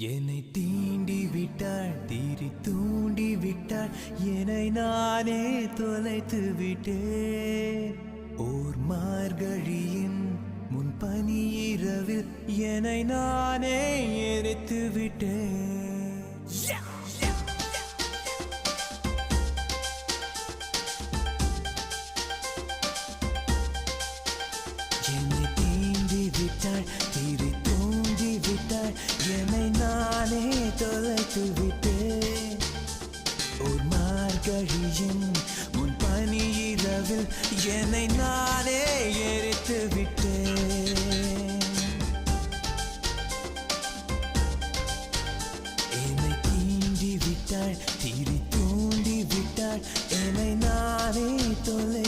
என்னை தீண்டி விட்டாள் தீரி தூண்டி விட்டாள் என்னை நானே தொலைத்து விட்டேன். ஓர் மார்கழியின் முன்பனி இரவில் என்னை நானே எரித்து விட்டேன். என்னை தீண்டி விட்டாள் தீரி தூண்டி விட்டாள் என்னை நானே தொலைத்து விட்டேன். ஒரு மார்கழியின் முன்பனி இரவில் என்னை நானே எரித்து விட்டேன். என்னை தீண்டி விட்டாள் தீரி தூண்டி விட்டாள் என்னை நானே தொலை